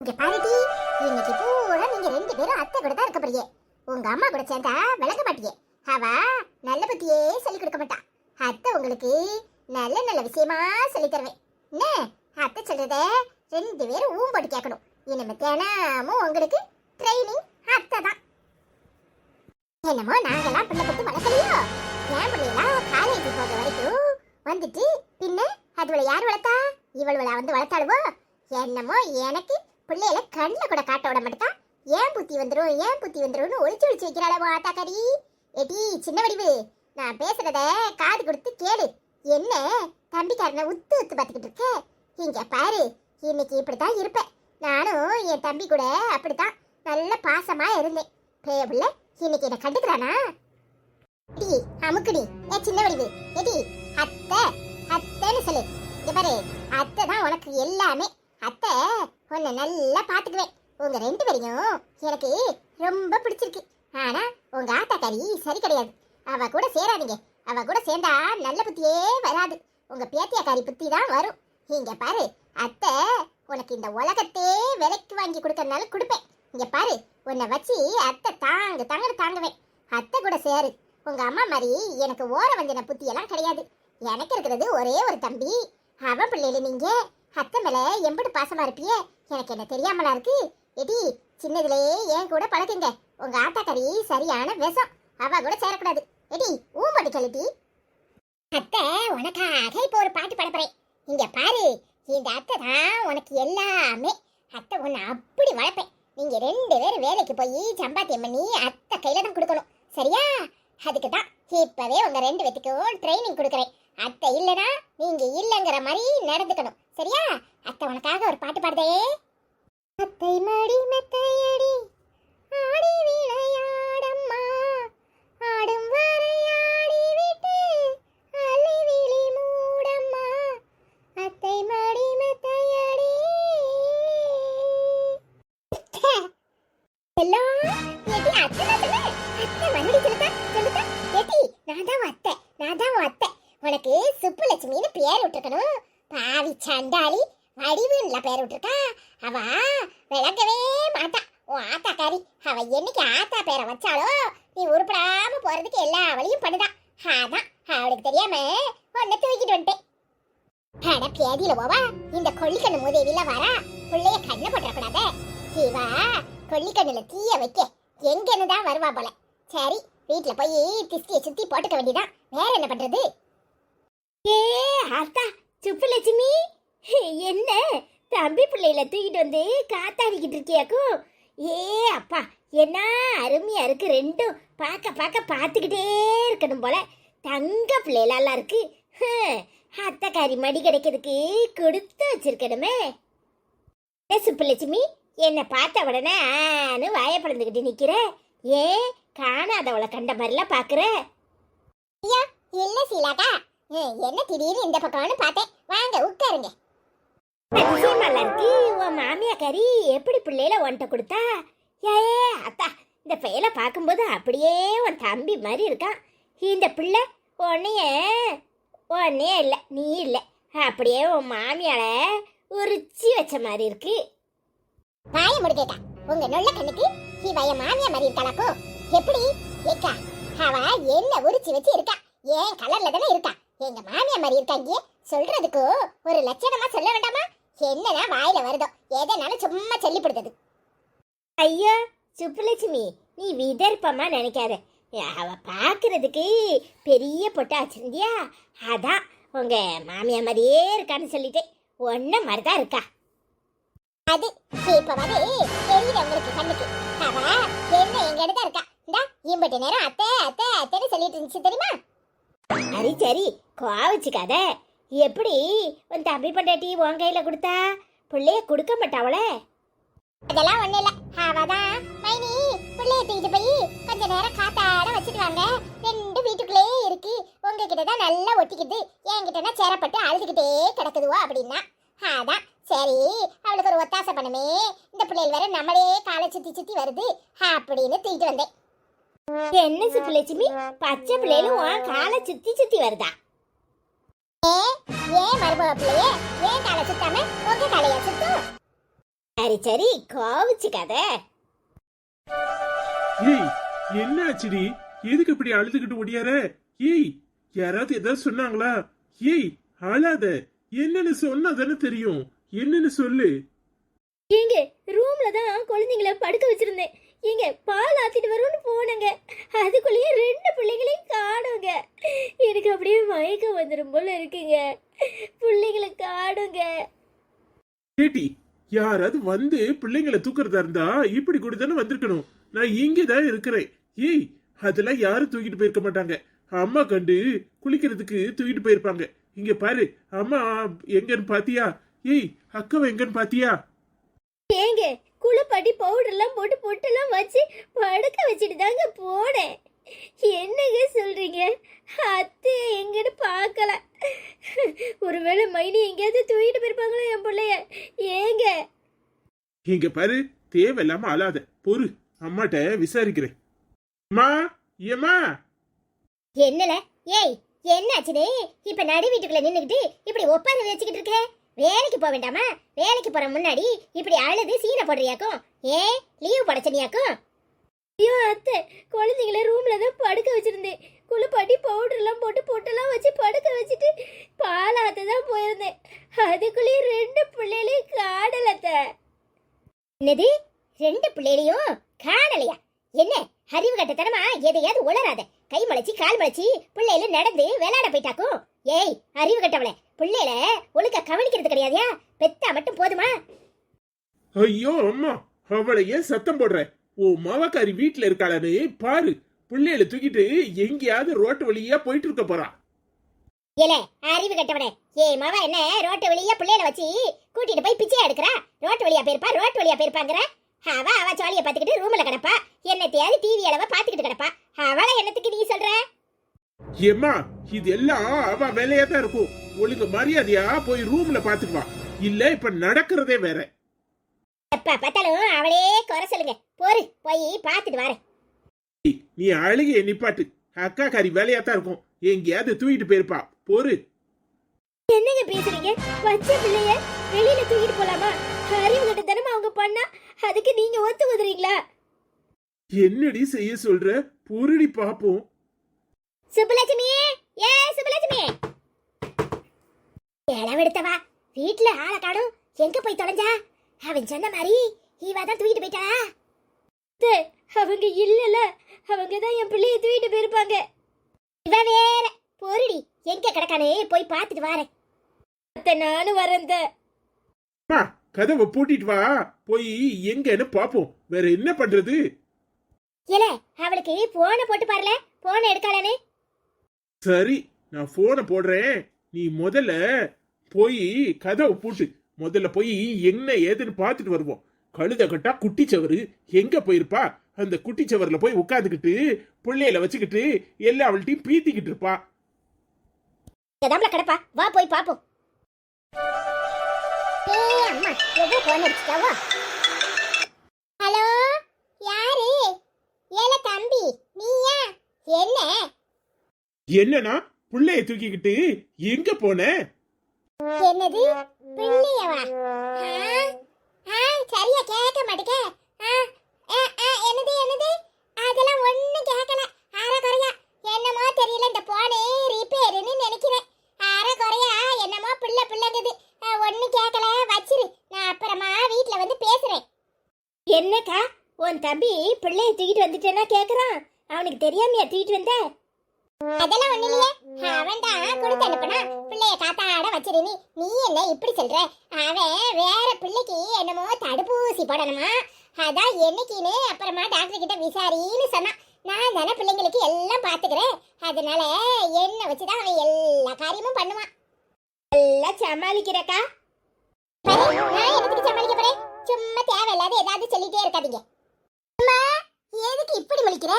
இங்க பாருடி, இன்னைக்கு பூரா நீங்க ரெண்டு பேரும் அத்தை கூட தான் இருக்க போறீங்க. உங்க அம்மா கூட சேர்ந்தா விளங்க மாட்டீங்க. அவ நல்ல பத்தியே சொல்லி கொடுக்க மாட்டா. அத்தை உங்களுக்கு நல்ல நல்ல விஷயமா சொல்லி தருவேன். என்ன அத்தை சொல்றத ரெண்டு பேரும் ஊம்போட்டு கேட்கணும். இனிமே தினமும் உங்களுக்கு ட்ரைனிங் அத்தை தான். என்னமோ நாங்கெல்லாம் பிள்ளை பத்தி வளர்க்கலையோ. என் பிள்ளைகளா காலேஜ் போக வரைக்கும் வந்துட்டு பின்ன அதுவளை யார் வளர்த்தா? இவள்வளை வந்து வளர்த்தாடுவோ. என்னமோ எனக்கு பிள்ளைகளை கண்ணில் கூட காட்ட விட மாட்டா. ஏன் புத்தி வந்துரும்னு ஒளிச்சு ஒளிச்சு வைக்கிறாளவோ ஆத்தாக்காரி. ஏடி சின்ன வடிவு, நான் பேசுறத காது கொடுத்து கேளு. என்ன தம்பிக்காரனை உத்து உத்து பார்த்துக்கிட்டு இருக்க? இங்க பாரு, இன்னைக்கு இப்படித்தான் இருப்பேன். நானும் என் தம்பி கூட அப்படித்தான் நல்ல பாசமா இருந்தேன். பேபுள்ள இன்னைக்கு என்ன கண்டுக்கிறானா? ஏடி அமுக்குடி, ஏ சின்ன வடிவு, ஏடி அத்தை அத்தைன்னு சொல்லு. இங்க பாரு, அத்தை தான் உனக்கு எல்லாமே. அத்தை உன்னை நல்லா பாத்துக்குவேன். உங்க ரெண்டு பேரையும் எனக்கு ரொம்ப பிடிச்சிருக்கு. ஆனா உங்க ஆத்தாக்காரி சரி கிடையாது. அவ கூட சேராதீங்க. அவ கூட சேர்ந்தா நல்ல புத்தியே வராது. உங்க பேத்தியாக்காரி புத்தி தான் வரும். இங்க பாரு, அத்தை உனக்கு இந்த உலகத்தே விலைக்கு வாங்கி கொடுக்கறதுனால கொடுப்பேன். இங்க பாரு, உன்னை வச்சு அத்தை தாங்குவேன். அத்தை கூட சேரு. உங்க அம்மா மாதிரி எனக்கு ஓர வஞ்சன புத்தி எல்லாம் கிடையாது. எனக்கு இருக்கிறது ஒரே ஒரு தம்பி. அவன் பிள்ளைல நீங்க அத்தை மேல எம்பட்டு பாசமா இருப்பியே, எனக்கு என்ன தெரியாமலா இருக்கு? எடி சின்னதுலயே ஏன் கூட பழகுங்க. உங்க ஆத்தாக்காரி சரியான விஷம். அவ கூட சேரக்கூடாது. எடி ஊம்பட்டு சொல்லிட்டி. அத்தை உனக்காக இப்போ ஒரு பாட்டு பாடப்பறேன். இங்க பாரு, இந்த அத்தை தான் உனக்கு எல்லாமே. அத்தை உன்னை அப்படி வளர்ப்பேன். நீங்க ரெண்டு பேரும் வேலைக்கு போய் சம்பாத்தியம் பண்ணி அத்தை கையில தான் கொடுக்கணும், சரியா? அதுக்கு தான் இப்பவே உங்க ரெண்டு பேத்துக்கும் ட்ரைனிங் கொடுக்குறேன். அத்தை இல்லனா நீங்க இல்லங்கிற மாதிரி நடந்துக்கணும், சரியா? அத்தை உனக்காக ஒரு பாட்டு பாடுதே. அத்தை மடி மெத்தையடி ஆடி விளையாடம்மா, ஆடும் வரை ஆடி விட்டு அலை விழி மூடம்மா, அத்தை மடி மெத்தையடி. எல்லாம் ஏடி அத்தை மண்ணடி சொல்லுதா. ஏடி நான் தான் அத்தை. உனக்கு சுப்புலட்சுமின்னு பேர் விட்டுருக்கணும். பாவி சண்டாளி, வடிவுன்ல பேர் விட்டுருக்கா. அவ விளங்கவே மாட்டா. உன் ஆத்தாக்காரி அவ என்னைக்கு ஆத்தா பேரை வச்சாலோ நீ உருப்படாம போறதுக்கு எல்லா வழியும் பண்ணுதான். அதான் அவளுக்கு தெரியாம உன்னை தூக்கிட்டு வந்துட்டேன். அட பேதியில போவா, இந்த கொள்ளிக்கண்ணு மூதேவில வரா. பிள்ளைய கண்ணை போட்டக்கூடாத. இவா கொள்ளிக்கண்ணுல தீய வைக்க எங்கன்னுதான் வருவா போல. சரி, வீட்டுல போய் திஸ்திய சுத்தி போட்டுக்க வேண்டியதான். வேற என்ன பண்றது? ஏ ஆத்தா சுப்புலட்சுமி, என்ன தம்பி பிள்ளையில தூக்கிட்டு வந்து காத்தாடிக்கிட்டு இருக்கியாக்கும்? ஏ அப்பா, என்ன அருமையா இருக்கு. ரெண்டும் பார்க்க பார்த்துக்கிட்டே இருக்கணும் போல. தங்க பிள்ளைலாம் இருக்கு. அத்தைக்காரி மடி கிடைக்கிறதுக்கு கொடுத்து வச்சிருக்கணுமே. சுப்புலட்சுமி, என்னை பார்த்த உடனே ஆனு வாயை பழந்துக்கிட்டு நிக்கிற. ஏன் காணாதவளை கண்ட மாதிரிலாம் பாக்குற? ஐயா இல்ல சீலாக்கா, என்ன திடீர்னு இந்த பக்கம்னு பார்த்தேன். வாங்க உட்காருங்க. அதிசயமால இருக்கு. உன் மாமியாக்காரி எப்படி பிள்ளையில உன்கிட்ட கொடுத்தா? ஏ அத்தா, இந்த பையலை பார்க்கும்போது அப்படியே உன் தம்பி மாதிரி இருக்கான். இந்த பிள்ளை ஒன்னே இல்லை, நீ இல்லை. அப்படியே உன் மாமியால உரிச்சி வச்ச மாதிரி இருக்கு. வாய முடிக்கா, உங்க நொல்ல கண்ணுக்கு இவ மாமியா மாதிரி இருக்காளாக்கோ? எப்படி ஏக்கா, அவ என்ன உரிச்சி வச்சு இருக்கா? ஏன் கலர்ல தானே இருக்கா? எங்க மாமியா மாதிரி இருக்காங்க. சொல்றதுக்கு ஒரு லட்சணமா சொல்ல வேண்டாமா? என்னதான் வாயில வருதோ எதனாலும் சும்மா சொல்லிப்படுது. ஐயோ சுப்புலட்சுமி, நீ விதர்ப்பமா நினைக்காத. அவ பாக்குறதுக்கு பெரிய பொட்டா வச்சிருந்தியா, அதான் உங்க மாமியா மாதிரியே இருக்கான்னு சொல்லிட்டேன். ஒன்ன மாதிரிதான் இருக்கா. அது இப்பவாது தெரியல உங்களுக்கு கண்ணுக்கு. அவ என்ன எங்க இடத்துல இருக்கா? இந்தா இம்பட்டு நேரம் அத்தை அத்தை அத்தைன்னு சொல்லிட்டு இருந்துச்சு தெரியுமா? சரி சரி, கோவிச்சுக்காத. எப்படி உன் தம்பி பொண்டாட்டி உன் கையில கொடுத்தா? பிள்ளைய கொடுக்க மாட்டாவளே. அதெல்லாம் ஒண்ணு இல்ல. அவதான் மைனி பிள்ளைய தூக்கிட்டு போய் கொஞ்ச நேரம் காத்தாட வச்சுட்டு வாங்க, ரெண்டு வீட்டுக்குள்ளே இருக்கு, உங்ககிட்ட தான் நல்லா ஒட்டிக்கிட்டு என்கிட்ட சேரப்பட்டு அழுதுகிட்டே கிடக்குதுவோ அப்படின்னா. அதான் சரி, அவளுக்கு ஒரு ஒத்தாசை பண்ணுமே, இந்த பிள்ளைகள் வேற நம்மளே காலை சுத்தி வருது அப்படின்னு தூக்கிட்டு வந்தேன். என்ன சுப்புலட்சுமி, பச்சை பிள்ளைகளும் உன் காலை சுத்தி வருதா? ஏன் மருமக பிள்ளையே ஏன் காலை சுத்தாம உங்க காலைய சுத்தும்? சரி சரி கோவிச்சுக்காத. ஏய் என்னாச்சுடி? எதுக்கு இப்படி அழுதுகிட்டு ஓடியார? ஏய் யாராவது ஏதாவது சொன்னாங்களா? ஏய் அழாத, என்னன்னு சொன்னா தானே தெரியும். என்னன்னு சொல்லு. எங்க ரூம்ல தான் குழந்தைங்கள படுக்க வச்சிருந்தேன். எங்க பால் ஆத்திட்டு வரும்னு போனங்க, அதுக்குள்ளேயே 2 பிள்ளைங்களையும் காணுங்க. எனக்கு அப்படியே மயக்கம் வந்துடும் போல இருக்குங்க. பிள்ளைங்களை காணுங்க. கேட்டி, யாராவது வந்து பிள்ளைங்களை தூக்குறதா இருந்தா இப்படி கூட தானே வந்திருக்கணும். நான் இங்கதான் இருக்கிறேன். ஏய் அதெல்லாம் யாரும் தூக்கிட்டு போயிருக்க மாட்டாங்க. அம்மா கண்டு குளிக்கிறதுக்கு தூக்கிட்டு போயிருப்பாங்க. இங்க பாரு, அம்மா எங்கன்னு பாத்தியா? ஏய் அக்காவை எங்கன்னு பாத்தியா? ஏங்க குளிப்பாட்டி பவுடர்லாம் போட்டு பொட்டெல்லாம் வச்சு படுக்க வச்சுட்டு தாங்க போனேன். என்னங்க சொல்றீங்க? அத்தை எங்கன்னு பார்க்கல. ஒருவேளை மைனி எங்கேயாவது தூக்கிட்டு போயிருப்பாங்களோ என் பிள்ளைய. ஏங்க இங்க பாரு, தேவையில்லாம அழாத. பொறு, அம்மாட்ட விசாரிக்கிறேன். அம்மா, ஏம்மா? என்னல? ஏய் என்னாச்சுடே? இப்ப நடு வீட்டுக்குள்ள நின்னுக்கிட்டு இப்படி ஒப்பாரி வச்சுக்கிட்டு இருக்க? வேலைக்கு போக வேண்டாமா? வேலைக்கு போற முன்னாடி இப்படி அழுது சீனை போடுறியாக்கும்? ஏன் லீவ் படைச்சனியாக்கும்? ஐயோ அத்தை, குழந்தைங்கள ரூம்ல தான் படுக்க வச்சிருந்தேன். குளிப்பாட்டி பவுடர்லாம் போட்டு பொட்டெல்லாம் வச்சு படுக்க வச்சுட்டு பாலாத்த தான் போயிருந்தேன். அதுக்குள்ளேயே 2 பிள்ளைகளையும் காணலத்த. என்னது? 2 பிள்ளைகளையும் காணலையா? என்ன அறிவு கட்டத்தனமா எதையாவது உளராத. கை முளைச்சி கால் முளைச்சி பிள்ளைல நடந்து விளையாட போயிட்டாக்கும். ஏய் அறிவு கட்டவளே, பிள்ளைல ஒழுங்கா கவனிக்கிறது கிடையாதியா? பெத்தா மட்டும் போதுமா? ஐயோ அம்மா, அவளை ஏன் சத்தம் போடுற? ஓ மாவக்காரி வீட்டுல இருக்காளன்னு பாரு. பிள்ளைகளை தூக்கிட்டு எங்கேயாவது ரோட்டு வழியா போயிட்டு இருக்க போறா. ஏலே அறிவு கட்டவனே, ஏய் மாவா என்ன ரோட்டு வழியா பிள்ளைல வச்சு கூட்டிட்டு போய் பிச்சை எடுக்கிறா? ரோட்டு வழியா போயிருப்பா, ரோட்டு வழியா போயிருப்பாங்கிற. அவ ஜாலியை பார்த்துக்கிட்டு ரூம்ல கிடப்பா. என்னத்தையாவது டிவி அளவ பார்த்துக்கிட்டு கிடப்பா. அவளை என்னத்துக்கு நீ சொல்ற? ஏம்மா, இது எல்லாம் அவ வேலையா தான் இருக்கும். ஒழுங்கு மரியாதையா போய் ரூம்ல பாத்துக்குவா. இல்ல இப்ப நடக்கிறதே வேற. எப்ப பார்த்தாலும் அவளே குறை சொல்லுங்க. போரு போய் பார்த்துட்டு வரேன். நீ அழுகைய நிப்பாட்டு. அக்கா காரி வேலையா தான் இருக்கும். எங்கேயாவது தூக்கிட்டு போயிருப்பா. பொறு. என்னங்க பேசுறீங்க? பச்சை பிள்ளைய வெளியில தூக்கிட்டு போலாமா? அறிவு கட்டத்தனமா அவங்க பண்ணா அதுக்கு நீங்க ஒத்து வந்துறீங்களா? என்னடி செய்ய சொல்ற? பொருடி பாப்போம். சுப்புலட்சுமி, ஏ சுப்புலட்சுமி, இளவெடுத்தவா வீட்டுல ஆளை காணும். எங்க போய் தொலைஞ்சா? அவன் சொன்ன மாதிரி இவதான் தூக்கிட்டு போயிட்டா? அவங்க இல்லல, அவங்க தான் என் பிள்ளைய தூக்கிட்டு போயிருப்பாங்க. இவ வேற. பொருடி, எங்க கிடக்கானே போய் பார்த்துட்டு வரேன். நானும் வரேன். அம்மா, கதவை பூட்டிட்டு வா. போய் எங்கன்னு பாப்போம். வேற என்ன பண்றது? ஏல அவளுக்கு போனை போட்டு பாருல, போனை எடுக்காளனே. சரி, நான் போனை போடுறேன். நீ முதல்ல போய் கதவை பூட்டு. முதல்ல போய் என்ன ஏதுன்னு பார்த்துட்டு வருவோம். கழுத கட்டா குட்டிச்சவரு எங்க போயிருப்பா? அந்த குட்டிச்சவர்ல போய் உட்காந்துக்கிட்டு பிள்ளையில வச்சுக்கிட்டு எல்லா அவள்கிட்டையும் பீத்திக்கிட்டு இருப்பா. கதம்பல கடப்பா, வா போய் பாப்போம். ஏய் அம்மா, எவ்வளவு போன் அடிச்சிட்டாவோ? ஹலோ, யாரு? ஏல தம்பி, நீயா? என்ன? என்னன்னா பிள்ளைய தூக்கிக்கிட்டு எங்க போன? என்னது பிள்ளையவா? சரியா கேட்க மாட்டேங்க. என்னது என்னது? அதெல்லாம் ஒண்ணும் கேட்கல. அரை குறையா என்னமோ தெரியல. இந்த போனே ரிப்பேர்னு நினைக்கிறேன். அரை குறையா என்னமோ பிள்ளைங்குது. ஒண்ணும் கேட்கல, வச்சிரு. நான் அப்புறமா வீட்டுல வந்து பேசுறேன். என்னக்கா, உன் தம்பி பிள்ளைய தூக்கிட்டு வந்துட்டேன்னா கேக்குறான். அவனுக்கு தெரியாமையா தூக்கிட்டு வந்த? அதெல்லாம் ஒண்ணு இல்லையே. அவன் தான் கொடுத்து அனுப்புனா. பிள்ளைய காத்தாட வச்சிரு. நீ என்ன இப்படி சொல்ற? அவன் வேற பிள்ளைக்கு என்னமோ தடுப்பூசி போடணுமா? அதான் என்னைக்குன்னு அப்புறமா டாக்டர் கிட்ட விசாரின்னு சொன்னான். நான் தானே பிள்ளைங்களுக்கு எல்லாம் பாத்துக்கிறேன். அதனால என்ன வச்சுதான் அவன் எல்லா காரியமும் பண்ணுவான். எல்லாம் சமாளிக்கிறக்கா. நான் எதுக்கு சமாளிக்க போறேன்? சும்மா தேவையில்லாத ஏதாவது சொல்லிட்டே இருக்காதீங்க. அம்மா, எதுக்கு இப்படி முழிக்கிற?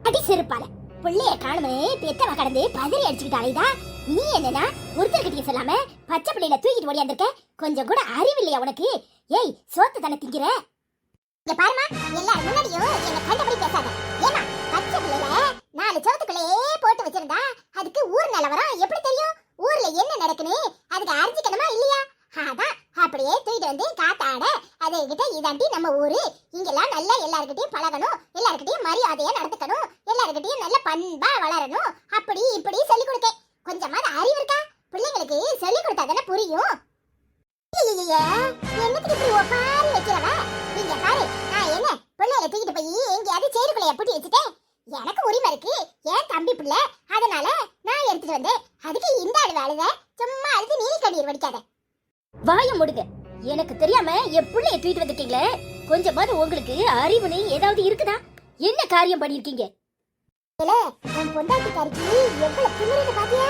அடி செருப்பால பிள்ளைய காணுமே பெத்தவ கடந்து பதறி அடிச்சுக்கிட்டு அலைதா. நீ என்னன்னா ஒருத்தர்கிட்டயும் சொல்லாம பச்சை பிள்ளையில தூக்கிட்டு ஓடியாந்திருக்க? கொஞ்சம் கூட அறிவு இல்லையா உனக்கு? ஏய், சோத்து தானே திங்கிற? இங்க பாருமா, எல்லாரும் முன்னாடியும் என்ன கண்டபடி பேசாத. ஏமா பச்சை பிள்ளையில 4 சோத்துக்குள்ளே போட்டு வச்சிருந்தா அதுக்கு ஊர் நிலவரம் எப்படி தெரியும்? ஊர்ல என்ன நடக்குன்னு அதுக்கு அறிஞ்சிக்கணுமா இல்லையா? அதான் அப்படியே தூக்கிட்டு வந்து காத்தாட அதுகிட்ட இதாண்டி நம்ம ஊரு இங்கெல்லாம் நல்லா எல்லார்கிட்டயும் பழகணும், எல்லார்கிட்டயும் மரியாதையா நடந்துக்கணும், எல்லார்கிட்டயும் நல்ல பண்பா வளரணும், அப்படி இப்படி சொல்லி கொடுக்க கொஞ்சமாவது அறிவு இருக்கா? பிள்ளைங்களுக்கு சொல்லி கொடுத்தா தானே புரியும். என்னத்துக்கு இப்படி ஒப்பாரி வைக்கிறவ? நீங்க பாரு, நான் என்ன பிள்ளைகளை தூக்கிட்டு போய் எங்கேயாவது சேருக்குள்ளைய பூட்டி வச்சுட்டேன். எனக்கு உரிமை இருக்கு, ஏன் தம்பி பிள்ளை, அதனால நான் எடுத்துட்டு வந்தேன். அதுக்கு இந்த ஆளு வேலைத சும்மா அழுது நீ கண்ணீர் வடிக்காத. வாய முடுங்க. எனக்கு தெரியாம என் பிள்ளைய தூக்கிட்டு வந்துட்டீங்களே, கொஞ்சமாவது உங்களுக்கு அறிவுன்னு ஏதாவது இருக்குதா? என்ன காரியம் பண்ணிருக்கீங்க? உன் பொண்டாட்டிக்காரிக்கு எவ்வளவு திமிருன்னு பாத்தியா?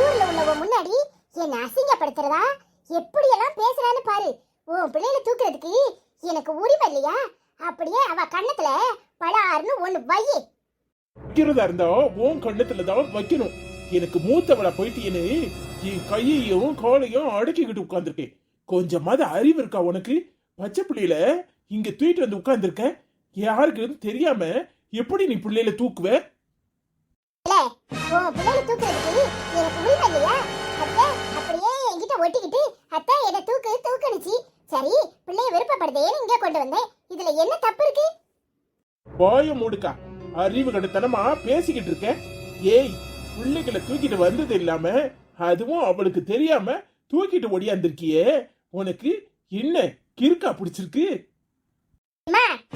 ஊர்ல உள்ளவ முன்னாடி என்ன அசிங்கப்படுத்துறதா? எப்படியெல்லாம் பேசுறான்னு பாரு. உன் பிள்ளைகளை தூக்குறதுக்கு எனக்கு உரிமை இல்லையா? அப்படியே அவ கண்ணத்துல படார்னு ஒண்ணு வையே. வைக்கிறதா இருந்தா உன் கண்ணத்துல தான் வைக்கணும். எனக்கு மூத்தவளா போயிட்டீன்னு என் கையையும் காலையும் அடக்கிக்கிட்டு உட்கார்ந்துருக்கேன். கொஞ்சமாவது அறிவு இருக்கா உனக்கு? பச்சை பிள்ளையில இங்க தூக்கிட்டு வந்து உட்கார்ந்துருக்க. யாருக்கு தெரியாம எப்படி நீ பிள்ளையில தூக்குவ? உன் பிள்ளைகளை தூக்குறதுக்கு எனக்கு உரிமை இல்லையா? அத்தை அப்படியே என்கிட்ட ஒட்டிக்கிட்டு அத்தை என்ன தூக்குனுச்சு. சரி, பிள்ளைய விருப்பப்படுதேன்னு இங்க கொண்டு வந்தேன். இதுல என்ன தப்பு இருக்கு? வாய மூடுக்கா, அறிவு கடத்தனமா பேசிக்கிட்டு இருக்க. ஏய், பிள்ளைகளை தூக்கிட்டு வந்தது இல்லாம அதுவும் அவளுக்கு தெரியாம தூக்கிட்டு ஓடியாந்திருக்கியே, உனக்கு என்ன கிறுக்கா பிடிச்சிருக்கு?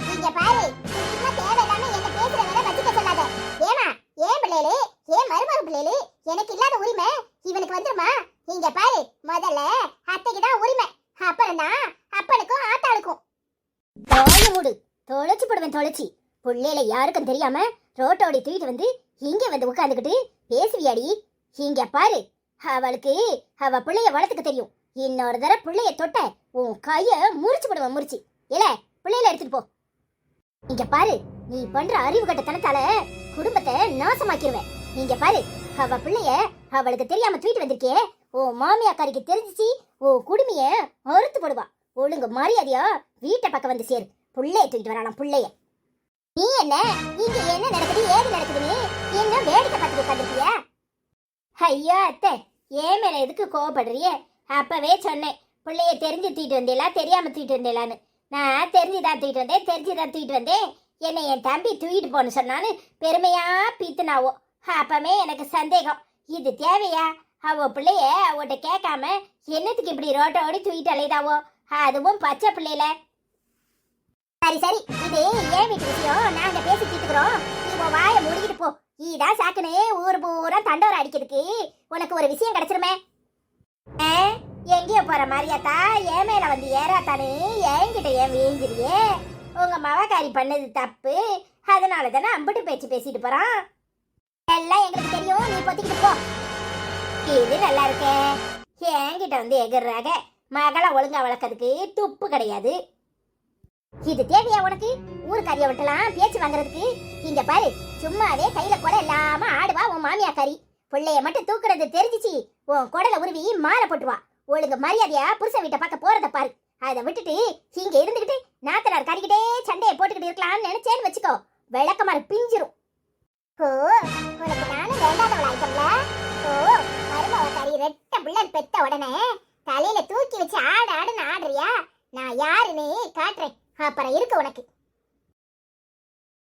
நீங்க பாரு, சும்மா தேவையில்லாம என்ன பேசுற வேலை வச்சுக்க சொல்லாத. ஏமா ஏன் பிள்ளைகளே, ஏன் மருமக பிள்ளைகளே எனக்கு இல்லாத உரிமை இவனுக்கு வந்துருமா? இங்க பாரு, முதல்ல அத்தைக்கு தான் உரிமை, அப்புறம் தான் அப்பனுக்கும் ஆத்தாளுக்கும். வாய மூடு, தொலைச்சு போடுவேன் தொலைச்சி. பிள்ளையில யாருக்கும் தெரியாம ரோட்டோடி தூக்கிட்டு வந்து இங்க வந்து உட்காந்துக்கிட்டு பேசுவியாடி? இங்க பாரு, அவளுக்கு அவ பிள்ளைய வளர்த்துக்க தெரியும். இன்னொரு தடவை பிள்ளைய தொட்ட உன் கைய முறிச்சு போடுவேன் முறிச்சு. இல்ல பிள்ளையில எடுத்துட்டு போ. இங்க பாரு, நீ பண்ற அறிவு கட்டத்தனத்தால குடும்பத்தை நாசமாக்கிடுவேன். நீங்க பாரு, அவ பிள்ளைய அவளுக்கு தெரியாம தூக்கிட்டு வந்திருக்கே, உன் மாமியாக்காரிக்கு தெரிஞ்சிச்சு உன் குடுமைய அறுத்து போடுவா. ஒழுங்கு மரியாதையா வீட்டை பக்கம் வந்து சேரு. பிள்ளைய தூக்கிட்டு வரானாம் பிள்ளைய. நீ என்ன இங்க என்ன நடக்குது ஏது நடக்குதுன்னு என்ன வேடிக்கை பார்த்துட்டு உட்காந்துருக்கிய? ஐயா அத்தை, ஏன் மேல எதுக்கு கோவப்படுறிய? அப்பவே சொன்னேன், பிள்ளைய தெரிஞ்சு தூக்கிட்டு வந்தேலா தெரியாம தூக்கிட்டு வந்தேலான்னு. நான் தெரிஞ்சுதான் தூக்கிட்டு வந்தேன். என்னை என் தம்பி தூக்கிட்டு போன்னு சொன்னான்னு பெருமையா பீத்துனாவோ. அப்பவே எனக்கு சந்தேகம், இது தேவையா? அவ பிள்ளைய அவட்ட கேட்காம என்னத்துக்கு இப்படி ரோட்டோடி தூக்கிட்டு அலைதாவோ, அதுவும் பச்சை பிள்ளையில. சரி சரி, இது ஏன் வீட்டு விஷயம், நாங்க பேசி தீர்த்துக்கிறோம். நீ உன் வாயை முடிக்கிட்டு போ. இதான் சாக்குனே ஊர் பூரா தண்டோரம் அடிக்கிறதுக்கு உனக்கு ஒரு விஷயம் கிடைச்சிருமே. எங்கேயோ போற மாதிரியாத்தா என் மேல வந்து ஏறாத்தானே என்கிட்ட ஏன் வீஞ்சிரியே? உங்க மவக்காரி பண்ணது தப்பு, அதனால தானே அம்பிட்டு பேச்சு பேசிட்டு போறான். எல்லாம் எங்களுக்கு தெரியும், நீ பொத்திக்கிட்டு போ. இது நல்லா இருக்கே, என்கிட்ட வந்து எகிர்றாக. மகளை ஒழுங்கா வளர்க்கறதுக்கு துப்பு கிடையாது. இது தேவையா உனக்கு? ஊருக்காரிய விட்டலாம் பேச்சு வாங்குறதுக்கு? இங்க பாரு, சும்மாவே கையில கொடை இல்லாம ஆடுவா உன் மாமியாக்காரி. பிள்ளைய மட்டும் தூக்குறது தெரிஞ்சிச்சு உன் கொடலை உருவி மாலை போட்டுவா. ஒழுங்கு மரியாதையா புருஷ வீட்டை பார்க்க போறத பாரு. அதை விட்டுட்டு இங்க இருந்துகிட்டு நாத்தனார் கறிக்கிட்டே சண்டையை போட்டுக்கிட்டு இருக்கலாம்னு நினைச்சேன்னு வச்சுக்கோ, விளக்கமாறு பிஞ்சிரும். ஓ, உனக்கு நானும் வேண்டாதவளாயிட்டம்ல. ஓ, மருமவக்காரி ரெட்ட பிள்ளை பெத்த உடனே தலையில தூக்கி வச்சு ஆடுன்னு ஆடுறியா? நான் யாருன்னு காட்டுறேன், அப்புறம் இருக்கு உனக்கு.